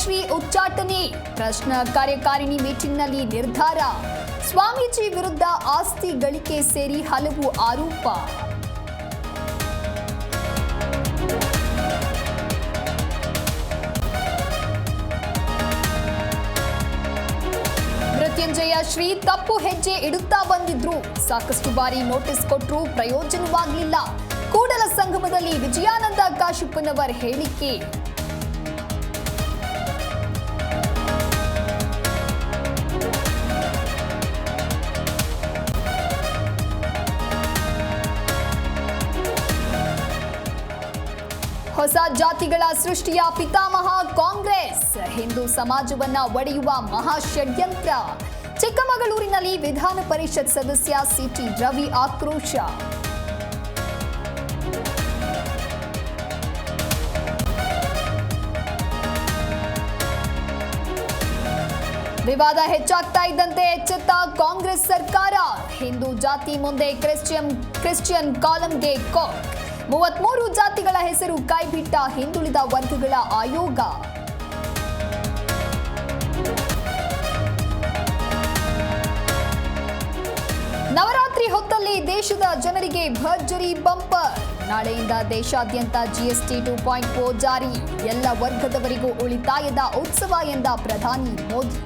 ಶ್ರೀ ಉಚ್ಚಾಟನೆ ಟ್ರಸ್ಟ್ನ ಕಾರ್ಯಕಾರಿಣಿ ಮೀಟಿಂಗ್ನಲ್ಲಿ ನಿರ್ಧಾರ. ಸ್ವಾಮೀಜಿ ವಿರುದ್ಧ ಆಸ್ತಿ ಗಳಿಕೆ ಸೇರಿ ಹಲವು ಆರೋಪ. ಮೃತ್ಯುಂಜಯ ಶ್ರೀ ತಪ್ಪು ಹೆಜ್ಜೆ ಇಡುತ್ತಾ ಬಂದಿದ್ರು. ಸಾಕಷ್ಟು ಬಾರಿ ನೋಟಿಸ್ ಕೊಟ್ಟರೂ ಪ್ರಯೋಜನವಾಗಲಿಲ್ಲ. ಕೂಡಲ ಸಂಗಮದಲ್ಲಿ ವಿಜಯಾನಂದ ಕಾಶಪ್ಪನವರ್ ಹೇಳಿಕೆ. ಹೊಸ ಜಾತಿಗಳ ಸೃಷ್ಟಿಯ ಪಿತಾಮಹ ಕಾಂಗ್ರೆಸ್. ಹಿಂದೂ ಸಮಾಜವನ್ನ ಒಡೆಯುವ ಮಹಾ ಷಡ್ಯಂತ್ರ. ಚಿಕ್ಕಮಗಳೂರಿನಲ್ಲಿ ವಿಧಾನ ಪರಿಷತ್ ಸದಸ್ಯ ಸಿಟಿ ರವಿ ಆಕ್ರೋಶ. ವಿವಾದ ಹೆಚ್ಚಾಗ್ತಾ ಇದ್ದಂತೆ ಎಚ್ಚೆತ್ತ ಕಾಂಗ್ರೆಸ್ ಸರ್ಕಾರ. ಹಿಂದೂ ಜಾತಿ ಮುಂದೆ ಕ್ರಿಶ್ಚಿಯನ್ ಕಾಲಂಗೆ ಕಾಕ್. 33 ಜಾತಿಗಳ ಹೆಸರು ಕೈಬಿಟ್ಟ ಹಿಂದುಳಿದ ವರ್ಗಗಳ ಆಯೋಗ. ನವರಾತ್ರಿ ಹೊತ್ತಲ್ಲಿ ದೇಶದ ಜನರಿಗೆ ಭರ್ಜರಿ ಬಂಪರ್. ನಾಳೆಯಿಂದ ದೇಶಾದ್ಯಂತ ಜಿಎಸ್ಟಿ 2.0 ಜಾರಿ. ಎಲ್ಲ ವರ್ಗದವರಿಗೂ ಉಳಿತಾಯದ ಉತ್ಸವ ಎಂದ ಪ್ರಧಾನಿ ಮೋದಿ.